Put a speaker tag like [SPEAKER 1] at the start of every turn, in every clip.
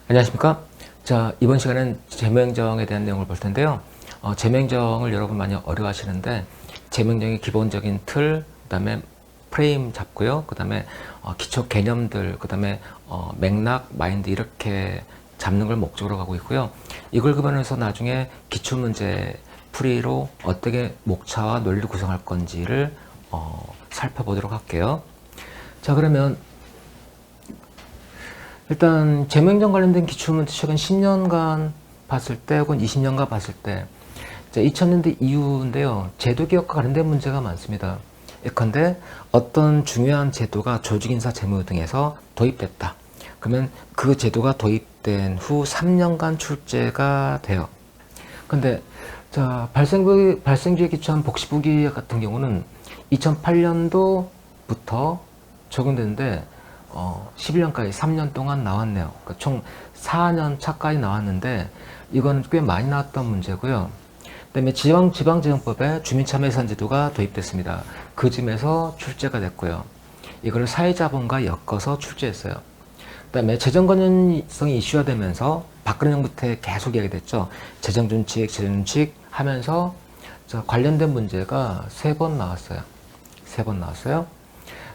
[SPEAKER 1] 안녕하십니까? 자, 이번 시간은 재무행정에 대한 내용을 볼 텐데요. 재무행정을 여러분 많이 어려워하시는데, 재무행정의 기본적인 틀, 그 다음에 프레임 잡고요. 그 다음에 기초 개념들, 그 다음에 맥락, 마인드 이렇게 잡는 걸 목적으로 가고 있고요. 이걸 기반해서 나중에 기출문제 풀이로 어떻게 목차와 논리를 구성할 건지를 살펴보도록 할게요. 자, 그러면 일단 재무행정 관련된 기출문제 최근 10년간 봤을 때 혹은 20년간 봤을 때 2000년대 이후인데요. 제도 개혁과 관련된 문제가 많습니다. 예컨대 어떤 중요한 제도가 조직인사 재무 등에서 도입됐다. 그러면 그 제도가 도입된 후 3년간 출제가 돼요. 근데 자, 발생주에 기초한 복지부기 같은 경우는 2008년도부터 적용됐는데 11년까지 3년 동안 나왔네요. 그러니까 총 4년 차까지 나왔는데 이건 꽤 많이 나왔던 문제고요. 그다음에 지방재정법에 주민참여예산제도가 도입됐습니다. 그 즈음에서 출제가 됐고요. 이걸 사회자본과 엮어서 출제했어요. 그다음에 재정건전성이 이슈화되면서 박근혜 정부 때 계속 이야기됐죠. 재정준칙, 재정준칙 하면서 관련된 문제가 3번 나왔어요. 3번 나왔어요.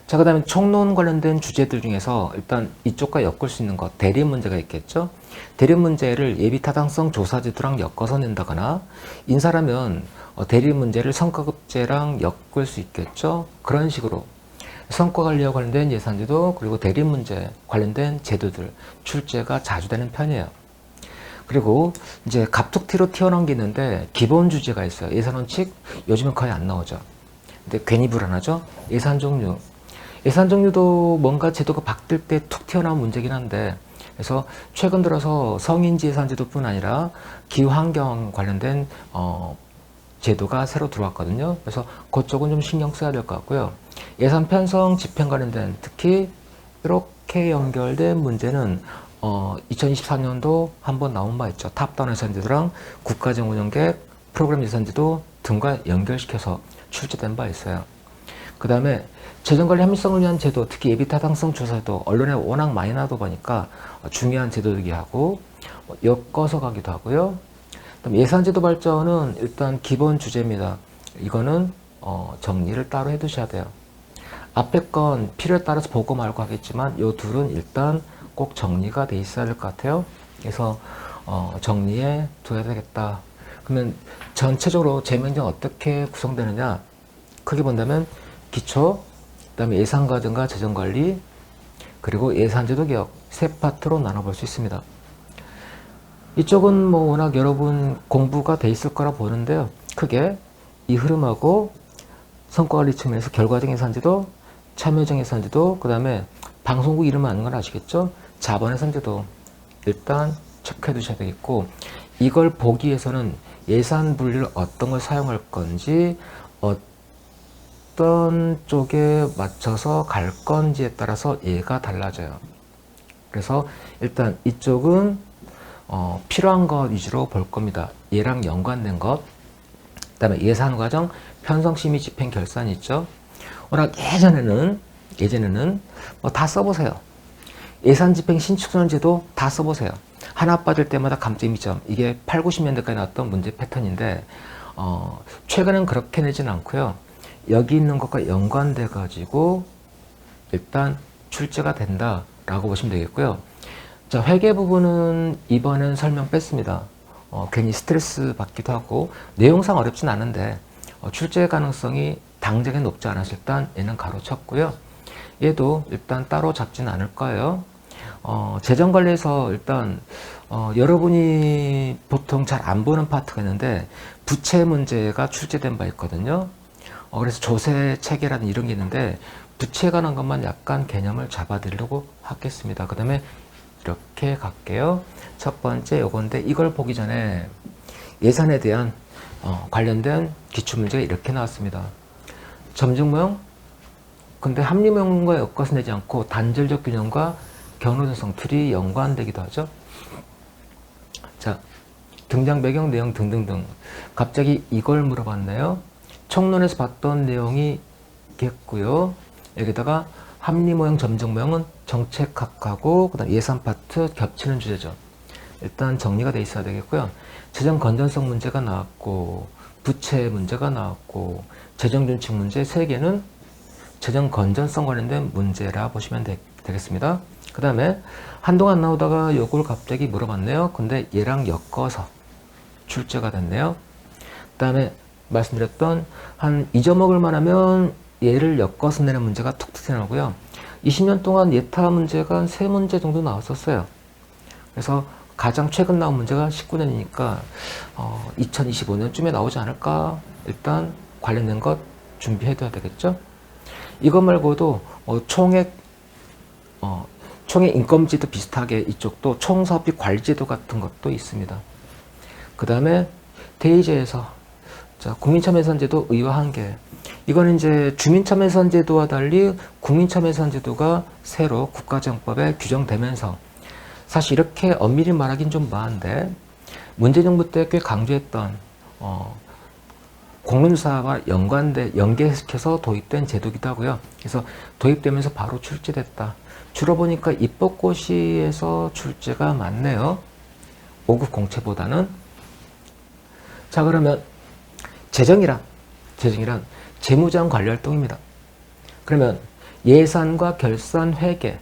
[SPEAKER 1] 자, 그 다음에 총론 관련된 주제들 중에서 일단 이쪽과 엮을 수 있는 것, 대립 문제가 있겠죠. 대립 문제를 예비타당성 조사제도랑 엮어서 낸다거나, 인사라면 대립 문제를 성과급제랑 엮을 수 있겠죠. 그런 식으로 성과관리와 관련된 예산제도, 그리고 대립 문제 관련된 제도들 출제가 자주 되는 편이에요. 그리고 이제 갑툭튀로 튀어나온 게 있는데 기본 주제가 있어요. 예산원칙 요즘은 거의 안 나오죠. 근데 괜히 불안하죠. 예산 종류. 예산 종류도 뭔가 제도가 바뀔 때 툭 튀어나온 문제긴 한데, 그래서 최근 들어서 성인지 예산제도뿐 아니라 기후환경 관련된 제도가 새로 들어왔거든요. 그래서 그쪽은 좀 신경 써야 될 것 같고요. 예산 편성 집행 관련된 특히 이렇게 연결된 문제는 2024년도 한번 나온 바 있죠. 탑다운 예산제도랑 국가정운영계획 프로그램 예산제도 등과 연결시켜서 출제된 바 있어요. 그 다음에 재정관리 합리성을 위한 제도, 특히 예비타당성 조사도 언론에 워낙 많이 나오다 보니까 중요한 제도이기 하고 엮어서 가기도 하고요. 그다음 예산제도 발전은 일단 기본 주제입니다. 이거는 정리를 따로 해두셔야 돼요. 앞에 건 필요에 따라서 보고 말고 하겠지만 이 둘은 일단 꼭 정리가 돼 있어야 될 것 같아요. 그래서 정리해 둬야 되겠다. 그러면 전체적으로 재무행정 어떻게 구성되느냐, 크게 본다면 기초, 그다음에 예산과정과 재정관리, 그리고 예산제도 개혁 세 파트로 나눠볼 수 있습니다. 이쪽은 뭐 워낙 여러분 공부가 돼 있을 거라 보는데요. 크게 이 흐름하고 성과관리 측면에서 결과적 예산제도, 참여적 예산제도, 그 다음에 방송국 이름 아는 건 아시겠죠? 자본 예산제도 일단 체크해 두셔야 되겠고, 이걸 보기 위해서는 예산 분리를 어떤 걸 사용할 건지, 어떤 쪽에 맞춰서 갈 건지에 따라서 얘가 달라져요. 그래서 일단 이쪽은 필요한 것 위주로 볼 겁니다. 얘랑 연관된 것, 그 다음에 예산과정, 편성심의 집행 결산 있죠. 워낙 예전에는 뭐 다 써보세요. 예산집행 신축선제도 다 써보세요. 하나 빠질 때마다 감점이점. 이게 8, 90년대까지 나왔던 문제 패턴인데 최근엔 그렇게 내진 않고요. 여기 있는 것과 연관돼 가지고 일단 출제가 된다라고 보시면 되겠고요. 자, 회계 부분은 이번엔 설명 뺐습니다. 괜히 스트레스 받기도 하고 내용상 어렵진 않은데 출제 가능성이 당장에 높지 않아서 일단 얘는 가로쳤고요. 얘도 일단 따로 잡진 않을 거예요. 재정관리에서 일단 여러분이 보통 잘 안 보는 파트가 있는데 부채 문제가 출제된 바 있거든요. 그래서 조세 체계라는 이런 게 있는데 부채에 관한 것만 약간 개념을 잡아드리려고 하겠습니다. 그 다음에 이렇게 갈게요. 첫 번째 요건데, 이걸 보기 전에 예산에 대한 관련된 기출문제가 이렇게 나왔습니다. 점증모형, 근데 합리모형과 엮어서 내지 않고 단절적 균형과 경로전성 둘이 연관되기도 하죠. 자, 등장 배경 내용 등등등. 갑자기 이걸 물어봤네요. 총론에서 봤던 내용이 있겠고요. 여기다가 합리 모형, 점정 모형은 정책학하고 그다음 예산 파트 겹치는 주제죠. 일단 정리가 돼 있어야 되겠고요. 재정 건전성 문제가 나왔고, 부채 문제가 나왔고, 재정 준칙 문제 3개는 재정 건전성 관련된 문제라 보시면 되겠습니다. 그 다음에 한동안 나오다가 요걸 갑자기 물어봤네요. 근데 얘랑 엮어서 출제가 됐네요. 그 다음에 말씀드렸던 한 잊어먹을만 하면 얘를 엮어서 내는 문제가 툭툭 나오고요. 20년 동안 예타 문제가 한 3문제 정도 나왔었어요. 그래서 가장 최근 나온 문제가 19년이니까 2025년쯤에 나오지 않을까. 일단 관련된 것 준비해둬야 되겠죠. 이것 말고도 총액 인건비제도 비슷하게 이쪽도 총사업비 관리제도 같은 것도 있습니다. 그 다음에 대의제에서 자, 국민참여예산제도 의화 한계. 이거는 이제 주민참여예산제도와 달리 국민참여예산제도가 새로 국가정법에 규정되면서 사실 이렇게 엄밀히 말하긴 좀 뭐한데 문재인 정부 때 꽤 강조했던 공론조사와 연계시켜서 도입된 제도이기도 하고요. 그래서 도입되면서 바로 출제됐다. 주로 보니까 입법고시에서 출제가 많네요. 5급 공채보다는. 자, 그러면 재정이란 재무장 관리 활동입니다. 그러면 예산과 결산 회계,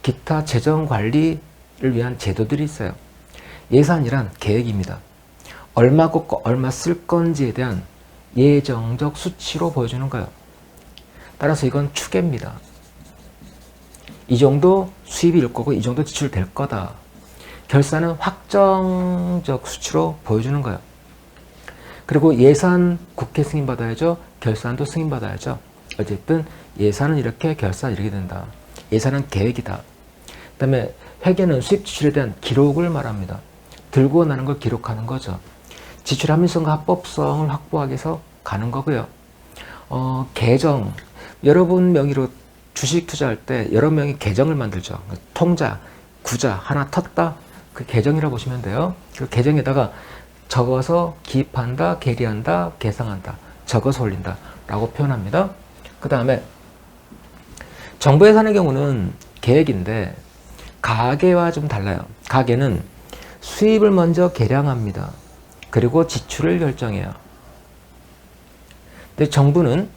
[SPEAKER 1] 기타 재정 관리를 위한 제도들이 있어요. 예산이란 계획입니다. 얼마 걷고 얼마 쓸 건지에 대한 예정적 수치로 보여주는 거예요. 따라서 이건 추계입니다. 이 정도 수입이 일 거고 이 정도 지출될 거다. 결산은 확정적 수치로 보여주는 거예요. 그리고 예산 국회 승인받아야죠. 결산도 승인받아야죠. 어쨌든 예산은 이렇게, 결산 이렇게 된다. 예산은 계획이다. 그 다음에 회계는 수입 지출에 대한 기록을 말합니다. 들고 나는 걸 기록하는 거죠. 지출 합리성과 합법성을 확보하기 위해서 가는 거고요. 계정, 여러분 명의로 주식 투자할 때 여러 명이 계정을 만들죠. 통자, 구자 하나 텄다. 그 계정이라고 보시면 돼요. 그 계정에다가 적어서 기입한다, 계리한다, 계상한다, 적어서 올린다 라고 표현합니다. 그 다음에 정부 예산의 경우는 계획인데 가계와 좀 달라요. 가계는 수입을 먼저 계량합니다. 그리고 지출을 결정해요. 근데 정부는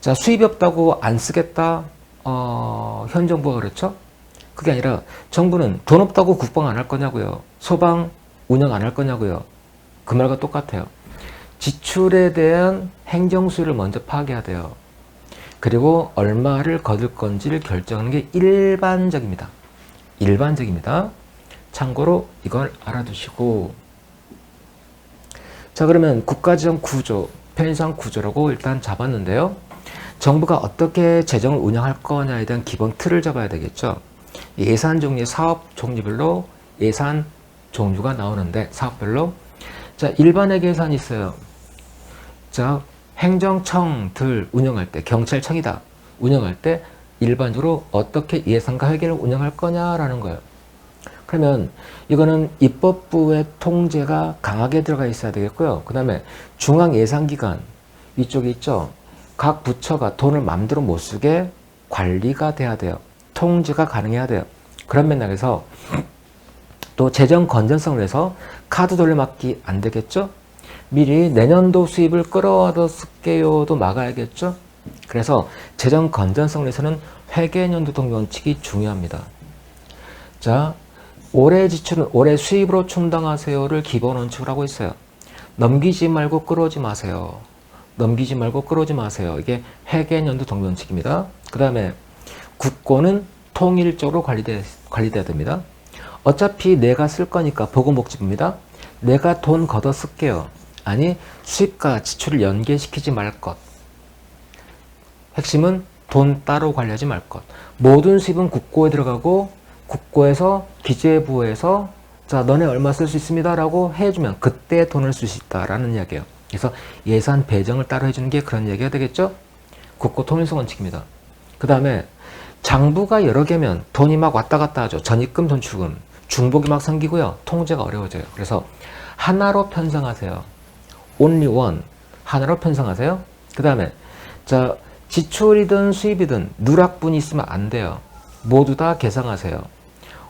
[SPEAKER 1] 자, 수입이 없다고 안 쓰겠다. 현 정부가 그렇죠? 그게 아니라 정부는 돈 없다고 국방 안 할 거냐고요. 소방 운영 안 할 거냐고요. 그 말과 똑같아요. 지출에 대한 행정수를 먼저 파악해야 돼요. 그리고 얼마를 거둘 건지를 결정하는 게 일반적입니다. 일반적입니다. 참고로 이걸 알아두시고, 자, 그러면 국가재정 구조, 편의상 구조라고 일단 잡았는데요. 정부가 어떻게 재정을 운영할 거냐에 대한 기본 틀을 잡아야 되겠죠. 예산 종류, 사업 종류별로 예산 종류가 나오는데 사업별로 자, 일반회계 예산이 있어요. 자, 행정청들 운영할 때, 경찰청이다 운영할 때 일반적으로 어떻게 예산과 회계를 운영할 거냐라는 거예요. 그러면 이거는 입법부의 통제가 강하게 들어가 있어야 되겠고요. 그 다음에 중앙예산기관 위쪽에 있죠. 각 부처가 돈을 마음대로 못 쓰게 관리가 돼야 돼요. 통제가 가능해야 돼요. 그런 맥락에서 또 재정 건전성을 위해서 카드 돌려막기 안 되겠죠? 미리 내년도 수입을 끌어와서 쓸게요도 막아야겠죠? 그래서 재정 건전성을 위해서는 회계연도 동원칙이 중요합니다. 자, 올해 지출은 올해 수입으로 충당하세요를 기본 원칙으로 하고 있어요. 넘기지 말고 끌어오지 마세요. 넘기지 말고 끌어오지 마세요. 이게 회계연도 동원칙입니다. 그 다음에 국고는 통일적으로 관리돼야 됩니다. 어차피 내가 쓸 거니까 보건복지부입니다. 내가 돈 걷어 쓸게요. 아니, 수입과 지출을 연계시키지 말 것. 핵심은 돈 따로 관리하지 말 것. 모든 수입은 국고에 들어가고 국고에서 기재부에서 자, 너네 얼마 쓸 수 있습니다 라고 해주면 그때 돈을 쓸 수 있다라는 이야기예요. 그래서 예산 배정을 따로 해주는 게 그런 얘기가 되겠죠. 국고 통일성 원칙입니다. 그 다음에 장부가 여러 개면 돈이 막 왔다 갔다 하죠. 전입금, 돈출금. 중복이 막 생기고요. 통제가 어려워져요. 그래서 하나로 편성하세요. only one. 하나로 편성하세요. 그 다음에 자, 지출이든 수입이든 누락분이 있으면 안 돼요. 모두 다 계상하세요.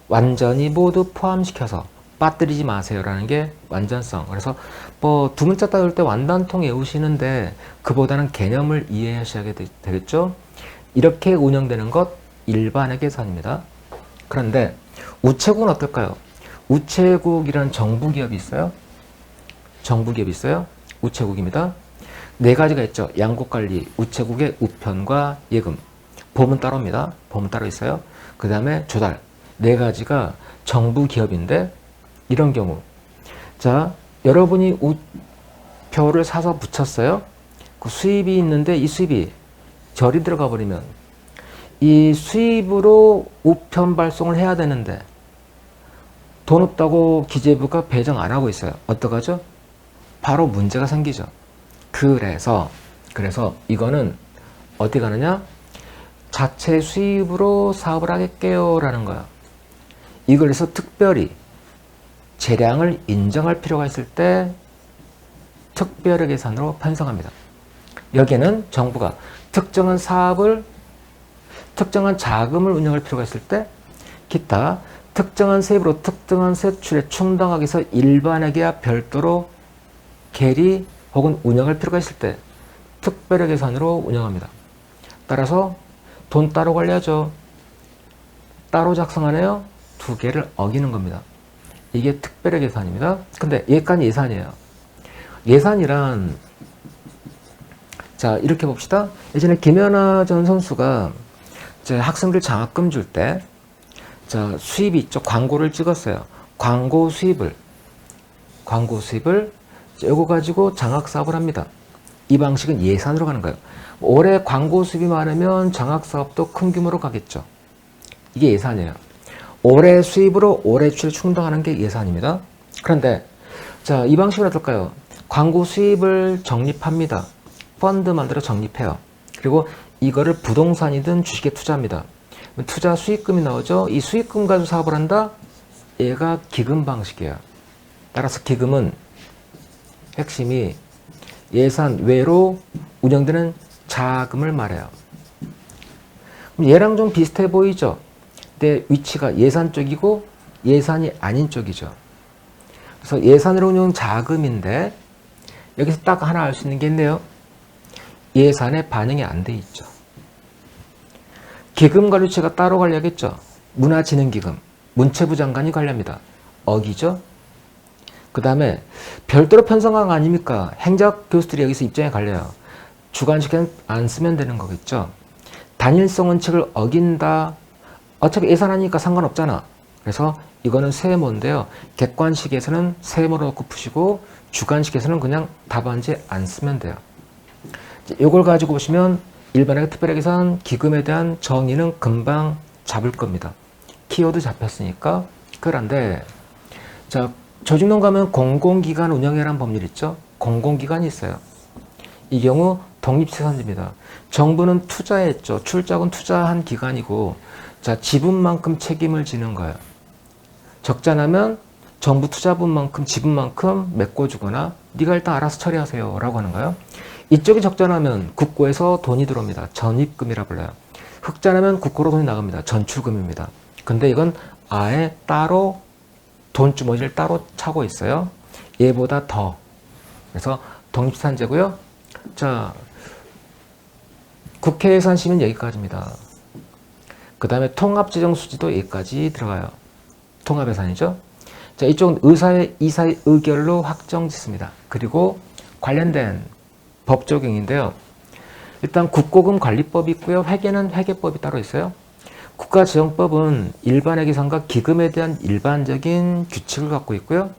[SPEAKER 1] 완전히 모두 포함시켜서 빠뜨리지 마세요라는 게 완전성. 그래서 뭐 두 문자 따올 때 완단통 외우시는데 그보다는 개념을 이해하셔야 되겠죠. 이렇게 운영되는 것 일반의 계산입니다. 그런데 우체국은 어떨까요? 우체국이라는 정부기업이 있어요. 정부기업이 있어요. 우체국입니다. 네 가지가 있죠. 양국관리, 우체국의 우편과 예금. 보험 따로입니다. 보험 따로 있어요. 그 다음에 조달. 네 가지가 정부기업인데 이런 경우. 자, 여러분이 우표를 사서 붙였어요. 그 수입이 있는데 이 수입이 절이 들어가 버리면 이 수입으로 우편 발송을 해야 되는데 돈 없다고 기재부가 배정 안 하고 있어요. 어떡하죠? 바로 문제가 생기죠. 그래서 이거는 어디 가느냐? 자체 수입으로 사업을 하겠게요 라는 거야. 이걸 해서 특별히 재량을 인정할 필요가 있을 때 특별의 계산으로 편성합니다. 여기에는 정부가 특정한 사업을 특정한 자금을 운영할 필요가 있을 때 기타 특정한 세입으로 특정한 세출에 충당하기 위해서 일반에게야 별도로 계리 혹은 운영할 필요가 있을 때 특별의 계산으로 운영합니다. 따라서 돈 따로 관리하죠. 따로 작성하네요. 두 개를 어기는 겁니다. 이게 특별의 계산입니다. 근데 여기까지 예산이에요. 예산이란 자 이렇게 봅시다. 예전에 김연아 전 선수가 이제 학생들 장학금 줄 때 자 수입이 있죠. 광고를 찍었어요. 광고 수입을 이거 가지고 장학 사업을 합니다. 이 방식은 예산으로 가는 거예요. 올해 광고 수입이 많으면 장학 사업도 큰 규모로 가겠죠. 이게 예산이에요. 올해 수입으로 올해 출을 충당하는 게 예산입니다. 그런데 자, 이 방식은 어떨까요? 광고 수입을 적립합니다. 펀드 만들어 적립해요. 그리고 이거를 부동산이든 주식에 투자합니다. 투자 수익금이 나오죠. 이 수익금 가지고 사업을 한다. 얘가 기금 방식이에요. 따라서 기금은 핵심이 예산 외로 운영되는 자금을 말해요. 얘랑 좀 비슷해 보이죠? 근데 위치가 예산 쪽이고 예산이 아닌 쪽이죠. 그래서 예산으로 운영 자금인데 여기서 딱 하나 알 수 있는 게 있네요. 예산에 반영이 안 돼 있죠. 기금 관리처가 따로 관리하겠죠. 문화진흥기금, 문체부 장관이 관리합니다. 어기죠. 그 다음에 별도로 편성한 거 아닙니까? 행정 교수들이 여기서 입장에 갈려요. 주관식은 안 쓰면 되는 거겠죠. 단일성 원칙을 어긴다. 어차피 예산하니까 상관없잖아. 그래서 이거는 세모인데요. 객관식에서는 세모로 넣고 푸시고 주관식에서는 그냥 답안지에 안 쓰면 돼요. 이걸 가지고 보시면 일반의 특별의 계산 기금에 대한 정의는 금방 잡을 겁니다. 키워드 잡혔으니까. 그런데 자 조직론 가면 공공기관 운영이라는 법률 있죠. 공공기관이 있어요. 이 경우 독립재산제입니다. 정부는 투자했죠. 출자금 투자한 기관이고 자 지분만큼 책임을 지는 거예요. 적자 나면 정부 투자분만큼 지분만큼 메꿔주거나 네가 일단 알아서 처리하세요 라고 하는 거예요. 이쪽이 적자 나면 국고에서 돈이 들어옵니다. 전입금이라 불러요. 흑자 나면 국고로 돈이 나갑니다. 전출금입니다. 근데 이건 아예 따로 돈주머니를 따로 차고 있어요. 얘보다 더. 그래서 독립재산제고요. 자, 국회 예산심은 여기까지입니다. 그 다음에 통합재정수지도 여기까지 들어가요. 통합예산이죠. 자, 이쪽은 의사의 이사의 의결로 확정짓습니다. 그리고 관련된 법 적용인데요. 일단 국고금 관리법이 있고요. 회계는 회계법이 따로 있어요. 국가재정법은 일반의 계산과 기금에 대한 일반적인 규칙을 갖고 있고요.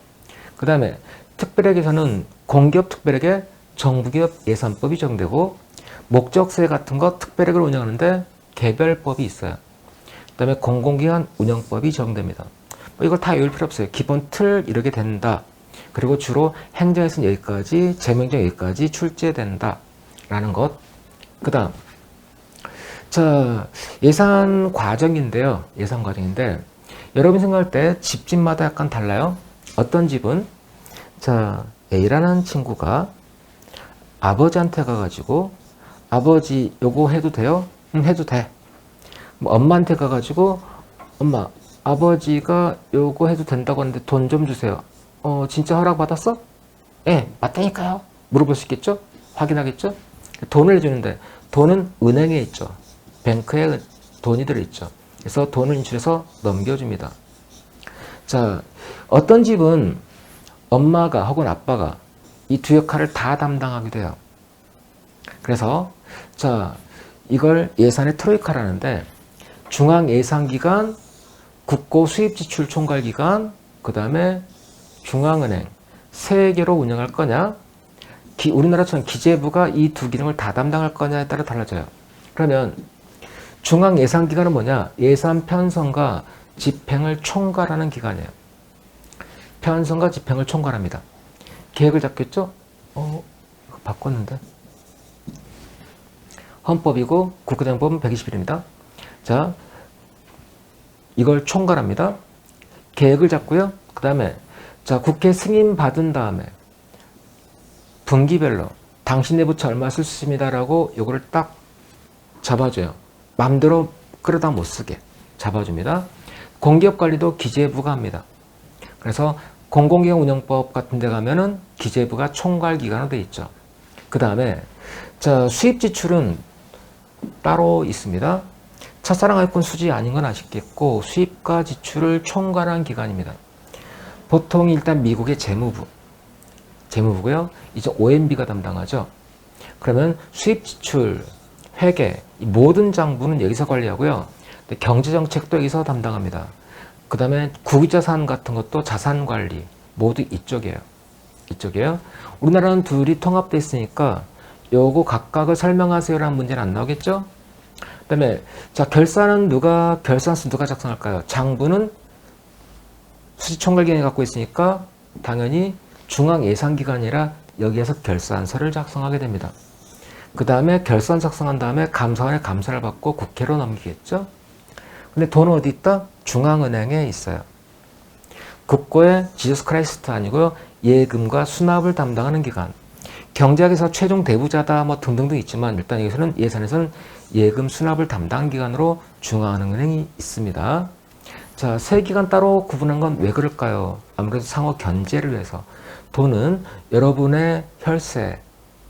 [SPEAKER 1] 그 다음에 특별의 계산은 공기업 특별에게 정부기업 예산법이 적용되고 목적세 같은 거 특별액을 운영하는데 개별법이 있어요. 그 다음에 공공기관 운영법이 적용됩니다. 뭐 이걸 다 외울 필요 없어요. 기본 틀 이렇게 된다. 그리고 주로 행정에서는 여기까지, 재무행정 여기까지 출제된다. 라는 것. 그 다음. 자, 예산 과정인데요. 예산 과정인데, 여러분 생각할 때 집집마다 약간 달라요. 어떤 집은, 자, A라는 친구가 아버지한테 가가지고, 아버지 요거 해도 돼요? 응, 해도 돼. 뭐 엄마한테 가가지고 엄마 아버지가 요거 해도 된다고 하는데 돈 좀 주세요. 진짜 허락 받았어? 예, 맞다니까요. 물어볼 수 있겠죠? 확인하겠죠? 돈을 주는데 돈은 은행에 있죠. 뱅크에 돈이 들어있죠. 그래서 돈을 인출해서 넘겨줍니다. 자, 어떤 집은 엄마가 혹은 아빠가 이 두 역할을 다 담당하게 돼요. 그래서 자, 이걸 예산의 트로이카라는데 중앙예산기관, 국고수입지출 총괄기관, 그 다음에 중앙은행 세 개로 운영할 거냐, 우리나라처럼 기재부가 이 두 기능을 다 담당할 거냐에 따라 달라져요. 그러면 중앙예산기관은 뭐냐? 예산 편성과 집행을 총괄하는 기관이에요. 편성과 집행을 총괄합니다. 계획을 잡겠죠? 이거 바꿨는데. 헌법이고 국가대행법은 120일입니다. 자, 이걸 총괄합니다. 계획을 잡고요. 그 다음에 자, 국회 승인 받은 다음에 분기별로 당신네 부처 얼마 쓸 수 있습니다라고 요거를 딱 잡아줘요. 마음대로 끌어다 못 쓰게 잡아줍니다. 공기업관리도 기재부가 합니다. 그래서 공공기관운영법 같은 데 가면은 기재부가 총괄기관으로 되어 있죠. 그 다음에 자, 수입지출은 따로 있습니다. 첫사랑 아이콘 수지 아닌 건 아시겠고 수입과 지출을 총괄한 기관입니다. 보통 일단 미국의 재무부고요. 이제 OMB가 담당하죠. 그러면 수입지출, 회계, 모든 장부는 여기서 관리하고요. 경제정책도 여기서 담당합니다. 그 다음에 국유자산 같은 것도 자산관리 모두 이쪽이에요. 우리나라는 둘이 통합되어 있으니까 요거 각각을 설명하세요라는 문제는 안 나오겠죠? 그 다음에 자, 결산은 결산서 누가 작성할까요? 장부는 수지총괄기관이 갖고 있으니까 당연히 중앙예산기관이라 여기에서 결산서를 작성하게 됩니다. 그 다음에 결산 작성한 다음에 감사원의 감사를 받고 국회로 넘기겠죠? 근데 돈은 어디 있다? 중앙은행에 있어요. 국고의 지저스 크라이스트 아니고요. 예금과 수납을 담당하는 기관. 경제학에서 최종 대부자다 뭐 등등등 있지만 일단 여기서는 예산에서는 예금 수납을 담당 기관으로 중앙은행이 있습니다. 자, 세 기관 따로 구분한 건 왜 그럴까요? 아무래도 상호 견제를 위해서. 돈은 여러분의 혈세,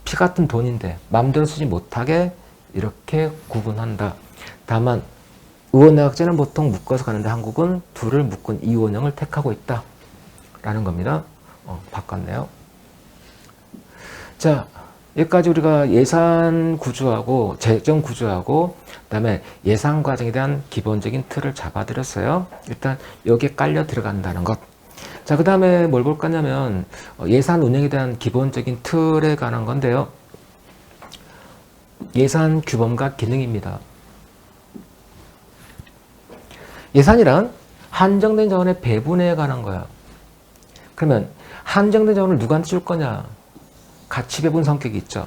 [SPEAKER 1] 피 같은 돈인데 마음대로 쓰지 못하게 이렇게 구분한다. 다만 의원내각제는 보통 묶어서 가는데 한국은 둘을 묶은 이원형을 택하고 있다 라는 겁니다. 바꿨네요. 자, 여기까지 우리가 예산 구조하고 재정 구조하고 그다음에 예산 과정에 대한 기본적인 틀을 잡아드렸어요. 일단 여기에 깔려 들어간다는 것. 자, 그 다음에 뭘 볼 거냐면 예산 운영에 대한 기본적인 틀에 관한 건데요. 예산 규범과 기능입니다. 예산이란 한정된 자원의 배분에 관한 거야. 그러면 한정된 자원을 누구한테 줄 거냐? 가치 배분 성격이 있죠.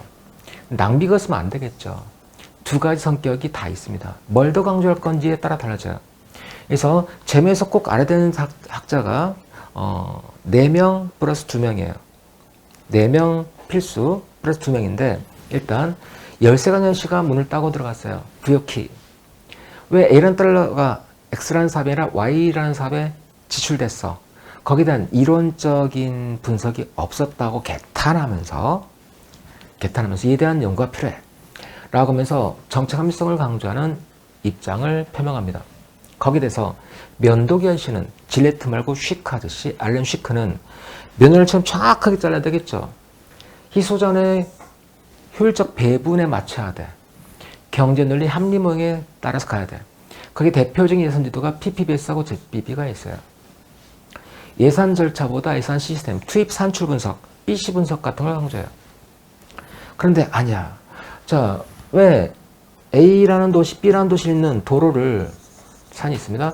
[SPEAKER 1] 낭비가 있으면 안 되겠죠. 두 가지 성격이 다 있습니다. 뭘 더 강조할 건지에 따라 달라져요. 그래서 재무에서 꼭 알아야 되는 학자가 4명 플러스 2명이에요. 4명 필수 플러스 2명인데 일단 열세관연씨가 문을 따고 들어갔어요. 부여키. 왜 A라는 달러가 X라는 사업이 아니라 Y라는 사업에 지출됐어. 거기에 대한 이론적인 분석이 없었다고 개탄하면서 이에 대한 연구가 필요해 라고 하면서 정책 합리성을 강조하는 입장을 표명합니다. 거기에 대해서 면도기현 씨는 질레트 말고 쉬크 하듯이 알렌 쉬크는 면허를처럼 정확하게 잘라야 되겠죠. 희소전의 효율적 배분에 맞춰야 돼. 경제논리 합리모형에 따라서 가야 돼. 거기 대표적인 예산 지도가 PPBS하고 ZBB가 있어요. 예산 절차보다 예산 시스템, 투입 산출 분석, BC 분석 같은 걸 강조해요. 그런데 아니야. 자, 왜 A라는 도시, B라는 도시에 있는 도로를 산이 있습니다.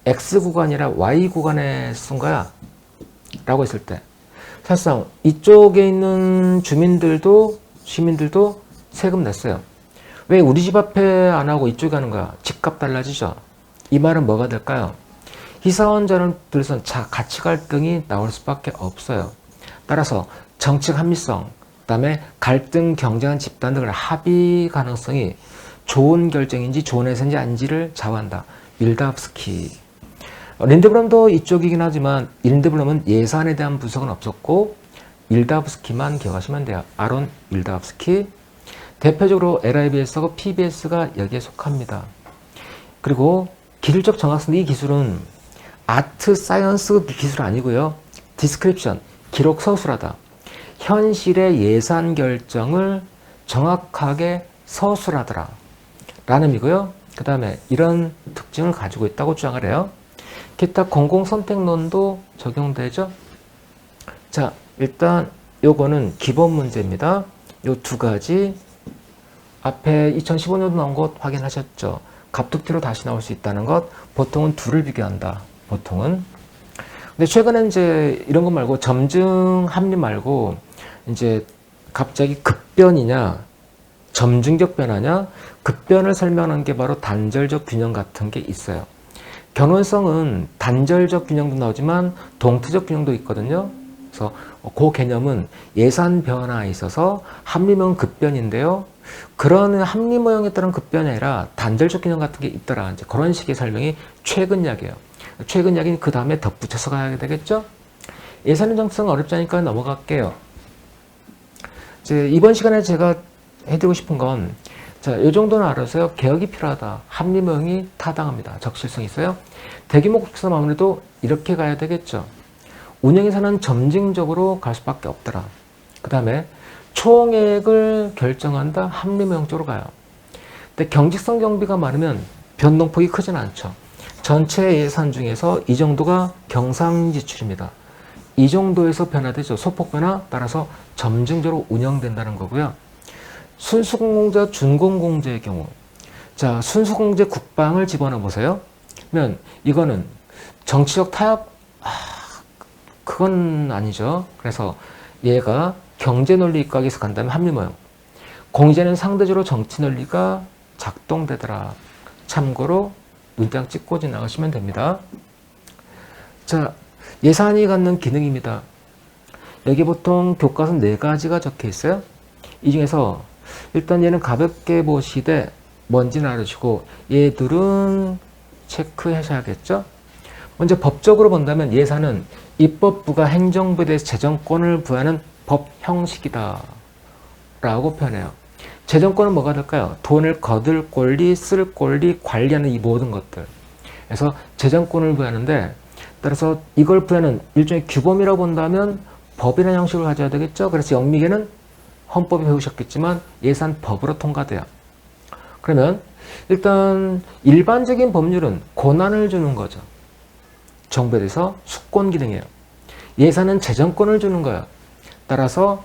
[SPEAKER 1] X 구간이라 Y 구간에 쓴 거야. 라고 했을 때 사실상 이쪽에 있는 시민들도 세금 냈어요. 왜 우리 집 앞에 안 하고 이쪽에 하는 거야? 집값 달라지죠. 이 말은 뭐가 될까요? 희사원자들에서는 가치 갈등이 나올 수밖에 없어요. 따라서 정책 합리성, 다음에 갈등, 경쟁한 집단 등을 합의 가능성이 좋은 결정인지 좋은 해석인지 아닌지를 좌우한다. 밀다브스키. 린드블럼도 이쪽이긴 하지만 린드블럼은 예산에 대한 분석은 없었고 밀다브스키만 기억하시면 돼요. 아론 밀다브스키. 대표적으로 LIBS하고 PBS가 여기에 속합니다. 그리고 기술적 정확성, 이 기술은 아트 사이언스 기술 아니고요. 디스크립션, 기록 서술하다. 현실의 예산 결정을 정확하게 서술하더라 라는 의미고요. 그 다음에 이런 특징을 가지고 있다고 주장을 해요. 기타 공공선택론도 적용되죠. 자, 일단 요거는 기본 문제입니다. 요 두 가지 앞에 2015년도 나온 것 확인하셨죠. 갑툭튀로 다시 나올 수 있다는 것. 보통은 둘을 비교한다. 보통은. 근데 최근에 이제 이런 거 말고 점증 합리 말고 이제 갑자기 급변이냐 점증적 변화냐 급변을 설명하는 게 바로 단절적 균형 같은 게 있어요. 견원성은 단절적 균형도 나오지만 동투적 균형도 있거든요. 그래서 그 개념은 예산 변화에 있어서 합리모형 급변인데요. 그런 합리모형에 따른 급변이 아니라 단절적 균형 같은 게 있더라. 이제 그런 식의 설명이 최근약이에요. 최근약인 그 다음에 덧붙여서 가야 되겠죠? 예산의 정성은 어렵지 않으니까 넘어갈게요. 이제 이번 시간에 제가 해드리고 싶은 건, 자, 이 정도는 알아서요. 개혁이 필요하다. 합리모형이 타당합니다. 적실성이 있어요. 대규모 국산 아무래도 이렇게 가야 되겠죠. 운영에서는 점진적으로 갈 수밖에 없더라. 그 다음에 총액을 결정한다. 합리모형 쪽으로 가요. 근데 경직성 경비가 많으면 변동폭이 크진 않죠. 전체 예산 중에서 이 정도가 경상 지출입니다. 이 정도에서 변화되죠. 소폭 변화 따라서 점진적으로 운영된다는 거고요. 순수공공자, 준공공재의 경우, 자, 순수공제 국방을 집어넣어 보세요. 그러면 이거는 정치적 타협, 그건 아니죠. 그래서 얘가 경제 논리 입각에서 간다면 합리모형. 공제는 상대적으로 정치 논리가 작동되더라. 참고로 문장 찍고 지나가시면 됩니다. 자, 예산이 갖는 기능입니다. 여기 보통 교과서 4가지가 적혀 있어요. 이 중에서 일단 얘는 가볍게 보시되 뭔지는 알아주시고 얘들은 체크하셔야겠죠. 먼저 법적으로 본다면 예산은 입법부가 행정부에 대해서 재정권을 부여하는 법 형식이다 라고 표현해요. 재정권은 뭐가 될까요? 돈을 거둘 권리, 쓸 권리, 관리하는 이 모든 것들. 그래서 재정권을 부여하는데, 따라서 이걸 부여하는 일종의 규범이라고 본다면 법이라는 형식을 가져야 되겠죠. 그래서 영미계는 헌법에 배우셨겠지만 예산법으로 통과돼요. 그러면 일단 일반적인 법률은 권한을 주는 거죠. 정부에 대해서 수권 기능이에요. 예산은 재정권을 주는 거예요. 따라서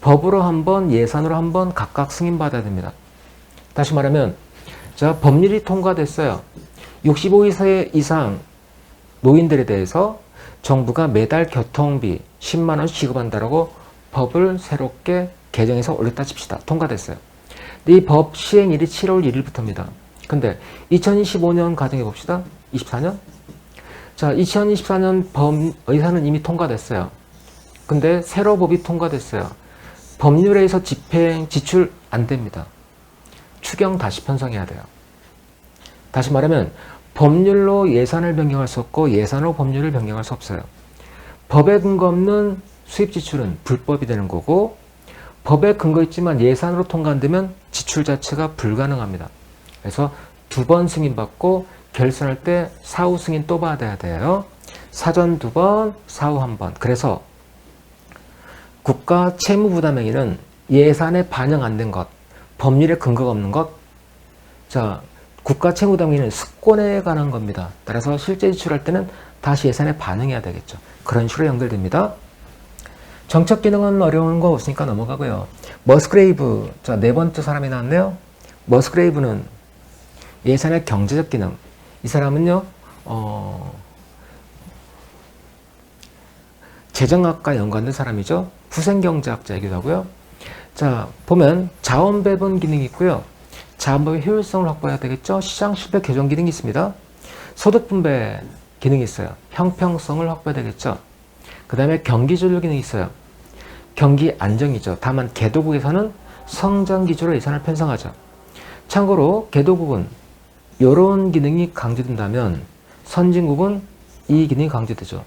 [SPEAKER 1] 법으로 한 번, 예산으로 한 번 각각 승인받아야 됩니다. 다시 말하면, 자, 법률이 통과됐어요. 65세 이상 노인들에 대해서 정부가 매달 교통비 10만 원씩 지급한다라고 법을 새롭게 개정해서 올렸다 칩시다. 통과됐어요. 근데 이 법 시행일이 7월 1일부터입니다. 근데 2025년 가정해 봅시다. 24년? 자, 2024년 예산은 이미 통과됐어요. 근데 새로 법이 통과됐어요. 법률에 의해서 집행, 지출 안 됩니다. 추경 다시 편성해야 돼요. 다시 말하면 법률로 예산을 변경할 수 없고 예산으로 법률을 변경할 수 없어요. 법에 근거 없는 수입 지출은 불법이 되는 거고 법에 근거 있지만 예산으로 통과 안 되면 지출 자체가 불가능합니다. 그래서 2번 승인받고 결산할 때 사후 승인 또 받아야 돼요. 사전 2번, 사후 1번. 그래서 국가 채무부담행위는 예산에 반영 안 된 것, 법률에 근거가 없는 것. 자, 국가 채무부담행위는 습권에 관한 겁니다. 따라서 실제 지출할 때는 다시 예산에 반영해야 되겠죠. 그런 식으로 연결됩니다. 정책 기능은 어려운 거 없으니까 넘어가고요. 머스그레이브, 자, 4번째 사람이 나왔네요. 머스그레이브는 예산의 경제적 기능. 이 사람은요, 재정학과 연관된 사람이죠. 후생경제학자이기도 하고요. 자, 보면 자원 배분 기능이 있고요. 자원배분 효율성을 확보해야 되겠죠. 시장 실패 교정 기능이 있습니다. 소득 분배 기능이 있어요. 형평성을 확보해야 되겠죠. 그 다음에 경기 조절 기능이 있어요. 경기 안정이죠. 다만 개도국에서는 성장 기조로 예산을 편성하죠. 참고로 개도국은 이런 기능이 강조된다면 선진국은 이 기능이 강조되죠.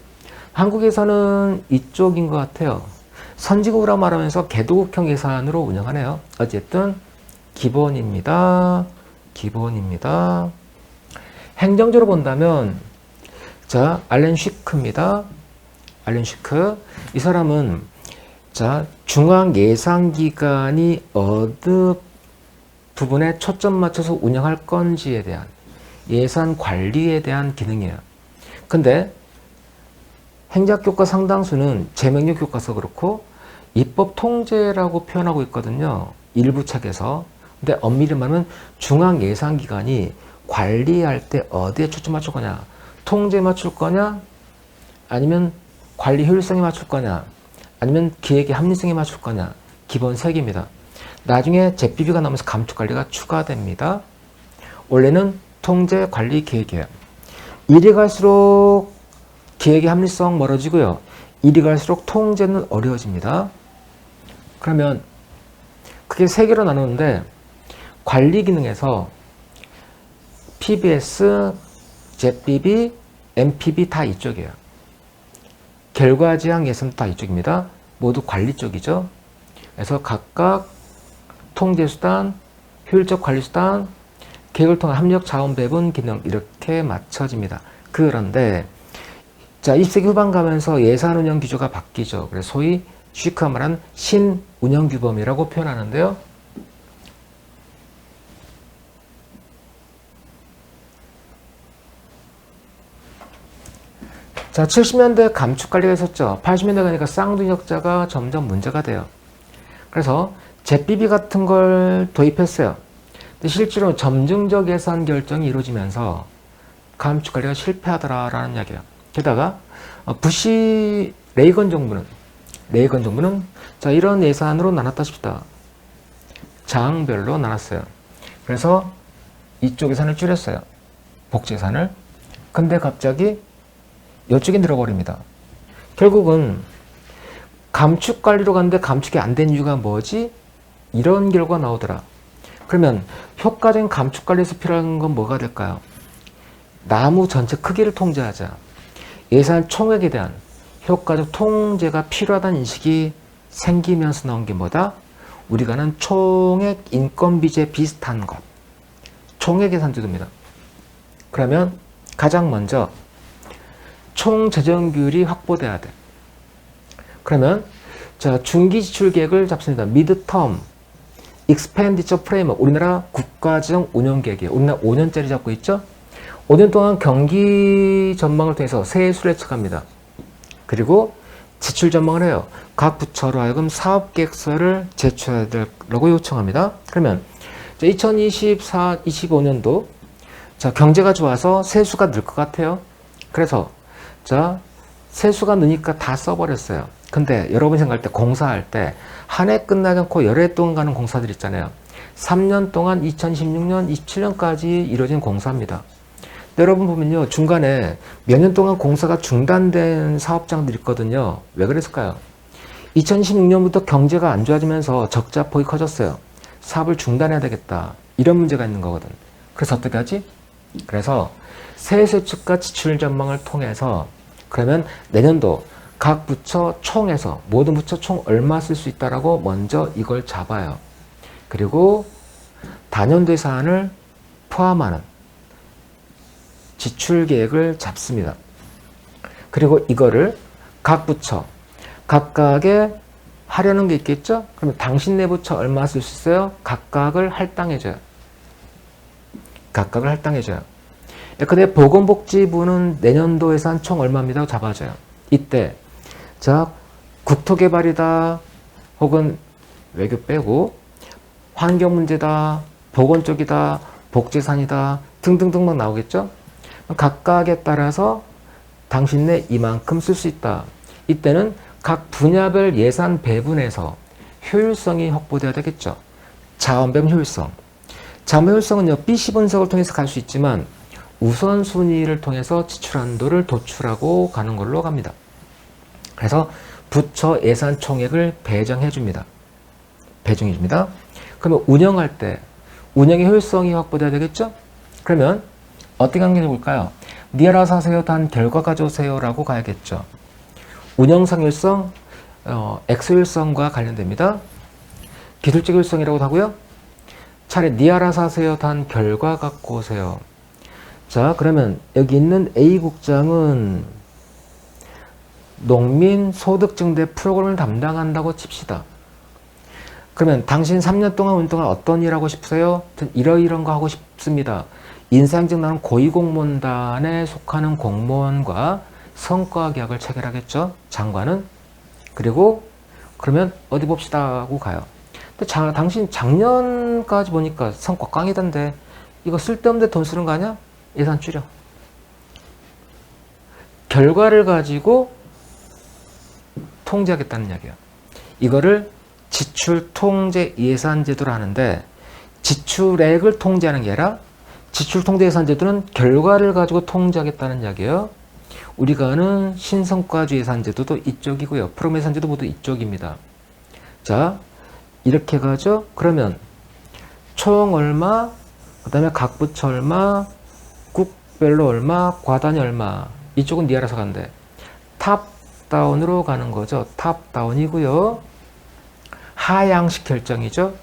[SPEAKER 1] 한국에서는 이쪽인 것 같아요. 선진국이라고 말하면서 개도국형 예산으로 운영하네요. 어쨌든 기본입니다. 기본입니다. 행정적으로 본다면 자, 알렌 쉬크입니다. 알렌 쉬크. 이 사람은 자, 중앙예산기관이 어느 부분에 초점 맞춰서 운영할 건지에 대한 예산 관리에 대한 기능이에요. 근데 행정교과 상당수는 재명령 교과서 그렇고 입법 통제라고 표현하고 있거든요. 일부 책에서. 근데 엄밀히 말하면 중앙예산기관이 관리할 때 어디에 초점 맞출 거냐? 통제에 맞출 거냐? 아니면 관리 효율성에 맞출 거냐? 아니면 기획의 합리성에 맞출 거냐? 기본 3개입니다. 나중에 ZBB가 나오면서 감축관리가 추가됩니다. 원래는 통제, 관리, 계획이에요. 이리 갈수록 기획의 합리성 멀어지고요. 이리 갈수록 통제는 어려워집니다. 그러면 크게 3개로 나누는데 관리 기능에서 PBS, ZBB, MPB 다 이쪽이에요. 결과지향 예산도 다 이쪽입니다. 모두 관리 쪽이죠. 그래서 각각 통제수단, 효율적 관리수단, 계획을 통한 합력 자원 배분 기능 이렇게 맞춰집니다. 그런데 자 20세기 후반 가면서 예산 운영 기조가 바뀌죠. 그래서 소위 쉬크가 말한 신운영 규범이라고 표현하는데요. 자 70년대 감축관리가 있었죠. 80년대 가니까 쌍둥이역자가 점점 문제가 돼요. 그래서 ZBB 같은 걸 도입했어요. 근데 실제로 점증적 예산 결정이 이루어지면서 감축관리가 실패하더라라는 이야기예요. 게다가 부시 레이건 정부는 자 이런 예산으로 나눴다십시다. 장별로 나눴어요. 그래서 이쪽 예산을 줄였어요. 복지 예산을. 근데 갑자기 이쪽에 늘어버립니다. 결국은 감축관리로 갔는데 감축이 안 된 이유가 뭐지? 이런 결과가 나오더라. 그러면 효과적인 감축관리에서 필요한 건 뭐가 될까요? 나무 전체 크기를 통제하자. 예산 총액에 대한 효과적 통제가 필요하다는 인식이 생기면서 나온 게 뭐다? 우리가 아는 총액 인건비제 비슷한 것. 총액 예산제도입니다. 그러면 가장 먼저 총 재정비율이 확보돼야 돼. 그러면 자 중기 지출 계획을 잡습니다. 미드텀 익스펜디처 프레임워크. 우리나라 국가재정 운영 계획이에요. 우리나라 5년짜리 잡고 있죠. 5년 동안 경기 전망을 통해서 세수를 예측합니다. 그리고 지출 전망을 해요. 각 부처로 하여금 사업계획서를 제출해야 되라고 요청합니다. 그러면 2024, 25년도 자 경제가 좋아서 세수가 늘 것 같아요. 그래서 자 세수가 느니까 다 써버렸어요. 근데 여러분이 생각할 때 공사할 때 한 해 끝나지 않고 여러 해 동안 가는 공사들 있잖아요. 3년 동안 2016년, 27년까지 이루어진 공사입니다. 여러분 보면요. 중간에 몇 년 동안 공사가 중단된 사업장들이 있거든요. 왜 그랬을까요? 2016년부터 경제가 안 좋아지면서 적자 폭이 커졌어요. 사업을 중단해야 되겠다. 이런 문제가 있는 거거든. 그래서 어떻게 하지? 그래서 세수 예측과 지출 전망을 통해서 그러면 내년도 각 부처 총에서 모든 부처 총 얼마 쓸 수 있다라고 먼저 이걸 잡아요. 그리고 단연도 예산을 포함하는 지출 계획을 잡습니다. 그리고 이거를 각 부처 각각의 하려는 게 있겠죠? 그러면 당신네 부처 얼마 쓸 수 있어요? 각각을 할당해줘요. 각각을 할당해줘요. 근데 보건복지부는 내년도 예산 총 얼마입니다. 잡아줘요. 이때 자 국토개발이다 혹은 외교 빼고 환경문제다 보건 쪽이다 복지산이다 등등등 막 나오겠죠. 각각에 따라서 당신네 이만큼 쓸 수 있다. 이때는 각 분야별 예산 배분에서 효율성이 확보되어야 되겠죠. 자원 배분 효율성. 자원 효율성은요 BC 분석을 통해서 갈 수 있지만 우선순위를 통해서 지출 한도를 도출하고 가는 걸로 갑니다. 그래서 부처 예산 총액을 배정해 줍니다. 배정해 줍니다. 그러면 운영할 때 운영의 효율성이 확보돼야 되겠죠? 그러면 어떻게 관계를 볼까요? 니 알아서 하세요. 단 결과 가져오세요. 라고 가야겠죠. 운영상 효율성, 엑소 효율성과 관련됩니다. 기술적 효율성이라고도 하고요. 차라리 니 알아서 하세요. 단 결과 갖고 오세요. 자, 그러면 여기 있는 A 국장은 농민 소득 증대 프로그램을 담당한다고 칩시다. 그러면 당신 3년 동안 운동을 어떤 일 하고 싶으세요? 이러이런 거 하고 싶습니다. 인사행정 나는 고위공무원단에 속하는 공무원과 성과 계약을 체결하겠죠. 장관은. 그리고 그러면 어디 봅시다 하고 가요. 근데 당신 작년까지 보니까 성과 꽝이던데 이거 쓸데없는데 돈 쓰는 거 아니야? 예산 줄여. 결과를 가지고 통제하겠다는 이야기예요. 이거를 지출 통제 예산 제도를 하는데 지출액을 통제하는 게 아니라 지출 통제 예산 제도는 결과를 가지고 통제하겠다는 이야기예요. 우리가 아는 신성과주 예산 제도도 이쪽이고요. 프로그램 예산 제도 모두 이쪽입니다. 자, 이렇게 가죠. 그러면 총 얼마, 그 다음에 각 부처 얼마, 국별로 얼마, 과단위 얼마. 이쪽은 니 알아서 간대. 탑다운으로 가는 거죠. 탑다운이고요. 하향식 결정이죠.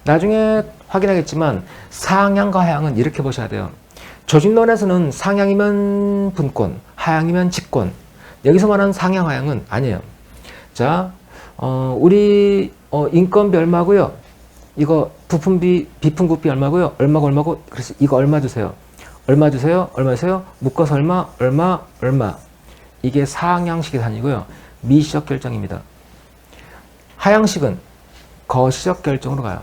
[SPEAKER 1] 나중에 확인하겠지만 상향과 하향은 이렇게 보셔야 돼요. 조직론에서는 상향이면 분권, 하향이면 직권. 여기서 말하는 상향, 하향은 아니에요. 자, 우리 인건비 얼마고요? 이거 부품비, 비품급비 얼마고요? 얼마고 얼마고? 그래서 이거 얼마 주세요. 얼마 주세요? 얼마 주세요? 묶어서 얼마? 얼마? 얼마? 이게 상향식 계산이고요. 미시적 결정입니다. 하향식은 거시적 결정으로 가요.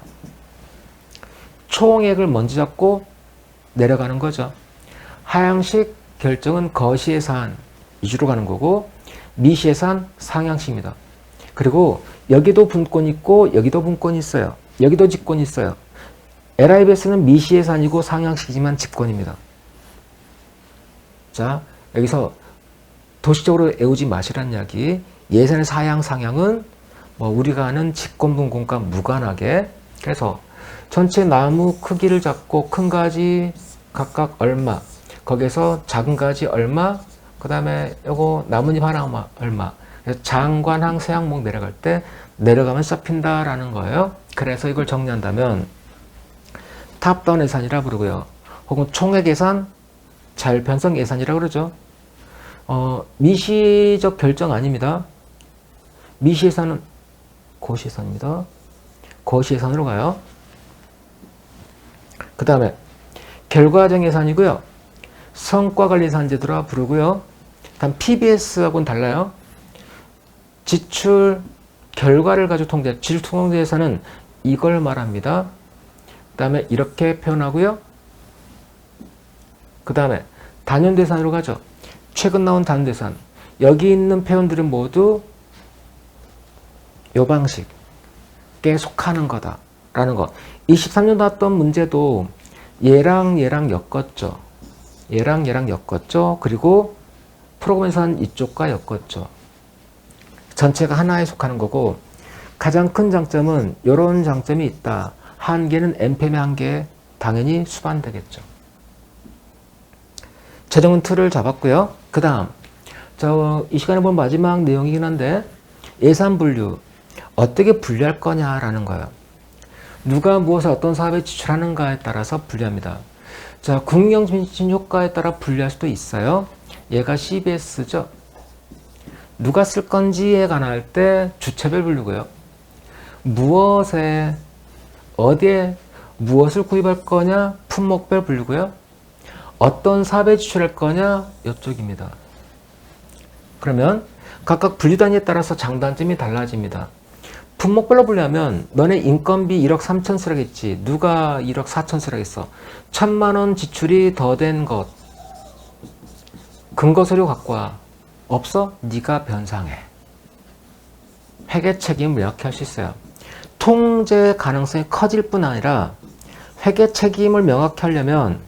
[SPEAKER 1] 총액을 먼저 잡고 내려가는 거죠. 하향식 결정은 거시예산 위주로 가는 거고 미시예산 상향식입니다. 그리고 여기도 분권 있고 여기도 분권이 있어요. 여기도 직권이 있어요. LIBS는 미시예산이고 상향식이지만 직권입니다. 자, 여기서 도시적으로 애우지 마시라는 이야기. 예산의 하향 상향은 우리가 아는 직권분권과 무관하게 그래서 전체 나무 크기를 잡고 큰 가지 각각 얼마, 거기에서 작은 가지 얼마, 그 다음에 요거 나뭇잎 하나 얼마. 그래서 장관항 세항목 내려갈 때 내려가면 잡힌다라는 거예요. 그래서 이걸 정리한다면 탑다운 예산이라 부르고요. 혹은 총액 예산, 자율편성 예산이라 그러죠. 미시적 결정 아닙니다. 미시예산은 고시예산입니다. 고시예산으로 가요. 그 다음에 결과적 예산이고요. 성과관리예산 제도라 부르고요. 단 PBS하고는 달라요. 지출 결과를 가지고 통제, 지출 통제 예산은 이걸 말합니다. 그 다음에 이렇게 표현하고요. 그 다음에 단연대산으로 가죠. 최근 나온 단연대산. 여기 있는 표현들은 모두 요 방식에 속하는 거다라는 거. 23년 나왔던 문제도 얘랑 엮었죠. 얘랑 엮었죠. 그리고 프로그램에서는 이쪽과 엮었죠. 전체가 하나에 속하는 거고 가장 큰 장점은 이런 장점이 있다. 한계는 npm의 한계에 당연히 수반되겠죠. 최종은 틀을 잡았고요. 그 다음 이 시간에 본 마지막 내용이긴 한데 예산 분류 어떻게 분류할 거냐라는 거예요. 누가 무엇을 어떤 사업에 지출하는가에 따라서 분류합니다. 자, 국영신신 효과에 따라 분류할 수도 있어요. 얘가 CBS죠. 누가 쓸 건지에 관할 때 주체별 분류고요. 무엇에 어디에 무엇을 구입할 거냐 품목별 분류고요. 어떤 사업에 지출할 거냐 이쪽입니다. 그러면 각각 분류 단위에 따라서 장단점이 달라집니다. 품목별로 분류하면 너네 인건비 1억 3천 쓰라겠지. 누가 1억 4천 쓰라겠어. 1,000만 원 지출이 더 된 것. 근거 서류 갖고 와. 없어? 네가 변상해. 회계 책임을 명확히 할 수 있어요. 통제 가능성이 커질 뿐 아니라 회계 책임을 명확히 하려면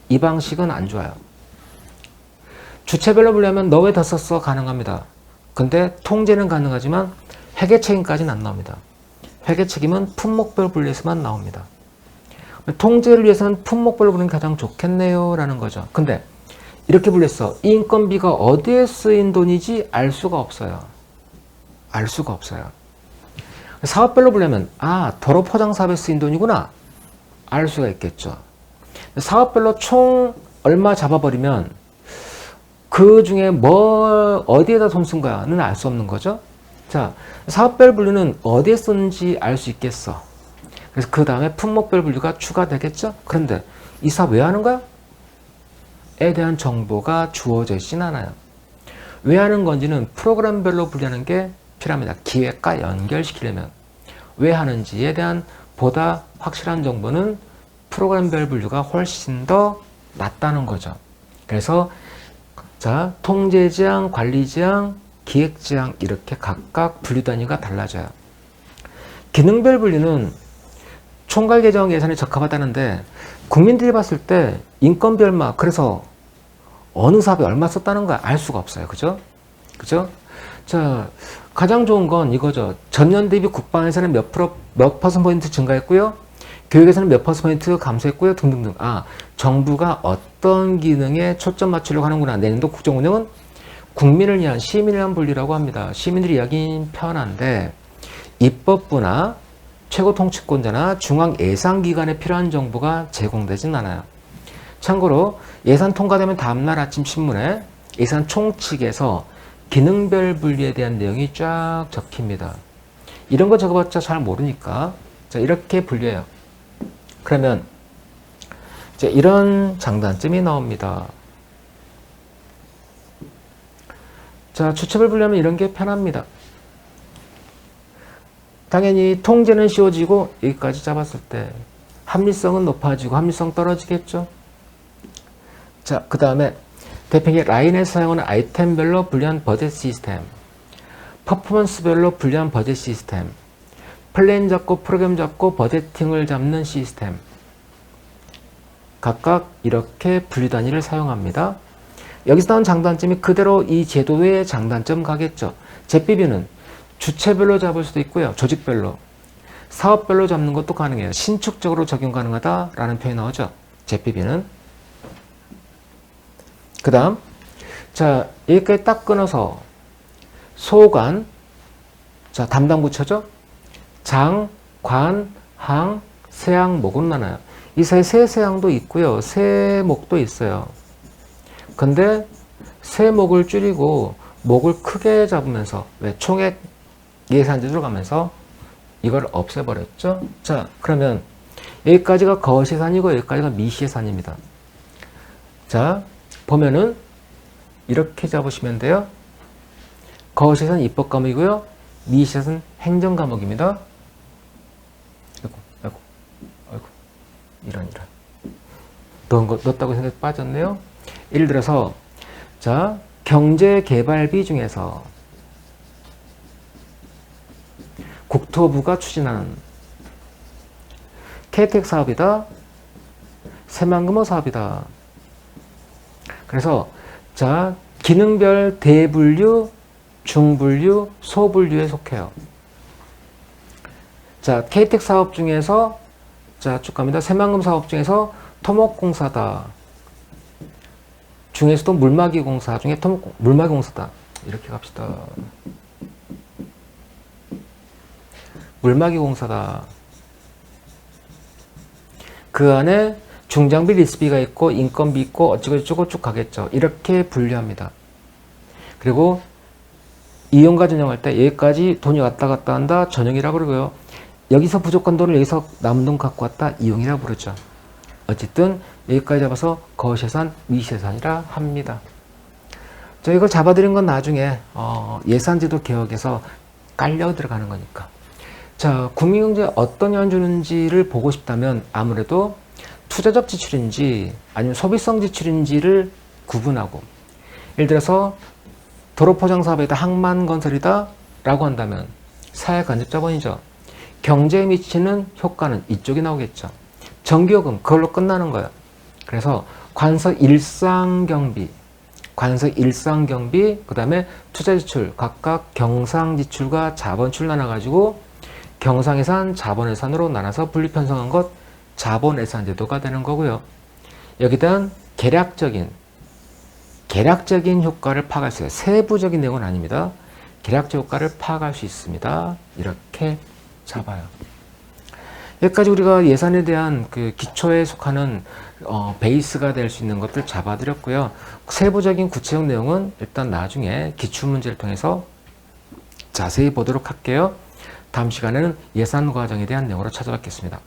[SPEAKER 1] 이 방식은 안 좋아요. 주체별로 분류하면 너 왜 더 썼어? 가능합니다. 근데 통제는 가능하지만 회계 책임까지는 안 나옵니다. 회계 책임은 품목별 분리에서만 나옵니다. 통제를 위해서는 품목별로 분리는 가장 좋겠네요 라는 거죠. 근데 이렇게 분리했어. 이 인건비가 어디에 쓰인 돈이지 알 수가 없어요. 알 수가 없어요. 사업별로 분리하면 도로 포장 사업에 쓰인 돈이구나 알 수가 있겠죠. 사업별로 총 얼마 잡아버리면 그 중에 어디에다 돈 쓴 거야는 알 수 없는 거죠. 자, 사업별 분류는 어디에 썼는지 알 수 있겠어. 그래서 그 다음에 품목별 분류가 추가되겠죠. 그런데 이 사업 왜 하는 거야? 에 대한 정보가 주어져 있진 않아요. 왜 하는 건지는 프로그램별로 분류하는 게 필요합니다. 기획과 연결시키려면 왜 하는지에 대한 보다 확실한 정보는 프로그램별 분류가 훨씬 더 낫다는 거죠. 그래서 자, 통제지향, 관리지향, 기획지향 이렇게 각각 분류 단위가 달라져요. 기능별 분류는 총괄 계정 예산에 적합하다는데 국민들이 봤을 때 인건비 얼마 그래서 어느 사업에 얼마 썼다는 거 알 수가 없어요. 그죠? 그죠? 자, 가장 좋은 건 이거죠. 전년 대비 국방 예산은 몇 퍼센트 증가했고요. 교육 예산은 몇 퍼센트 감소했고요. 등등등. 정부가 어떤 기능에 초점 맞추려고 하는구나. 내년도 국정운영은 국민을 위한 시민을 위한 분리라고 합니다. 시민들이 이야기는 편한데 입법부나 최고 통치권자나 중앙 예산기관에 필요한 정보가 제공되진 않아요. 참고로 예산 통과되면 다음날 아침 신문에 예산 총칙에서 기능별 분리에 대한 내용이 쫙 적힙니다. 이런 거 적어봤자 잘 모르니까 자, 이렇게 분류해요. 그러면 이제 이런 장단점이 나옵니다. 자, 주체별 분류하면 이런 게 편합니다. 당연히 통제는 쉬워지고 여기까지 잡았을 때 합리성은 높아지고 합리성 떨어지겠죠. 자, 그 다음에 대표적인 라인에서 사용하는 아이템별로 분류한 버젯 시스템, 퍼포먼스별로 분류한 버젯 시스템, 플랜 잡고 프로그램 잡고 버제팅을 잡는 시스템 각각 이렇게 분류 단위를 사용합니다. 여기서 나온 장단점이 그대로 이 제도의 장단점 가겠죠. ZBB는 주체별로 잡을 수도 있고요. 조직별로, 사업별로 잡는 것도 가능해요. 신축적으로 적용 가능하다라는 표현이 나오죠. ZBB는. 그 다음, 자, 여기까지 딱 끊어서 소관, 자, 담당 부처죠. 장, 관, 항, 세항, 목으로 나눠요. 이 사이에 세세항도 있고요. 세목도 있어요. 근데 세목을 줄이고 목을 크게 잡으면서 왜 총액 예산제도로 가면서 이걸 없애버렸죠. 자, 그러면 여기까지가 거시예산이고 여기까지가 미시예산입니다. 자, 보면은 이렇게 잡으시면 돼요. 거시예산 입법 과목이고요. 미시예산 행정 과목입니다. 아이고, 이런. 넣었다고 생각해 빠졌네요. 예를 들어서, 자, 경제개발비 중에서 국토부가 추진하는 KTX 사업이다, 새만금호 사업이다. 그래서, 자, 기능별 대분류, 중분류, 소분류에 속해요. 자, KTX 사업 중에서, 자, 쭉 갑니다. 새만금 사업 중에서 토목공사다. 중에서도 물막이 공사 중에 물막이 공사다. 이렇게 갑시다. 물막이 공사다. 그 안에 중장비 리스비가 있고 인건비 있고 어쩌고저쩌고 쭉 가겠죠. 이렇게 분류합니다. 그리고 이용과 전용할 때 여기까지 돈이 왔다 갔다 한다. 전용이라고 그러고요. 여기서 부족한 돈을 여기서 남은 돈 갖고 왔다. 이용이라고 부르죠. 어쨌든 여기까지 잡아서 거시예산, 미시예산이라 합니다. 자, 이걸 잡아드린 건 나중에 예산제도 개혁에서 깔려 들어가는 거니까. 자, 국민경제에 어떤 영향을 주는지를 보고 싶다면 아무래도 투자적 지출인지 아니면 소비성 지출인지를 구분하고, 예를 들어서 도로포장 사업이다, 항만건설이다 라고 한다면 사회간접자본이죠. 경제에 미치는 효과는 이쪽이 나오겠죠. 전기요금 그걸로 끝나는 거예요. 그래서 관서 일상경비, 관세 일상 경비, 그 다음에 투자 지출, 각각 경상 지출과 자본출 나눠가지고 경상예산, 자본예산으로 나눠서 분리 편성한 것 자본예산 제도가 되는 거고요. 여기다 계략적인 효과를 파악할 수 있어요. 세부적인 내용은 아닙니다. 계략적 효과를 파악할 수 있습니다. 이렇게 잡아요. 여기까지 우리가 예산에 대한 그 기초에 속하는 베이스가 될 수 있는 것들 잡아드렸고요. 세부적인 구체적 내용은 일단 나중에 기출문제를 통해서 자세히 보도록 할게요. 다음 시간에는 예산 과정에 대한 내용으로 찾아뵙겠습니다.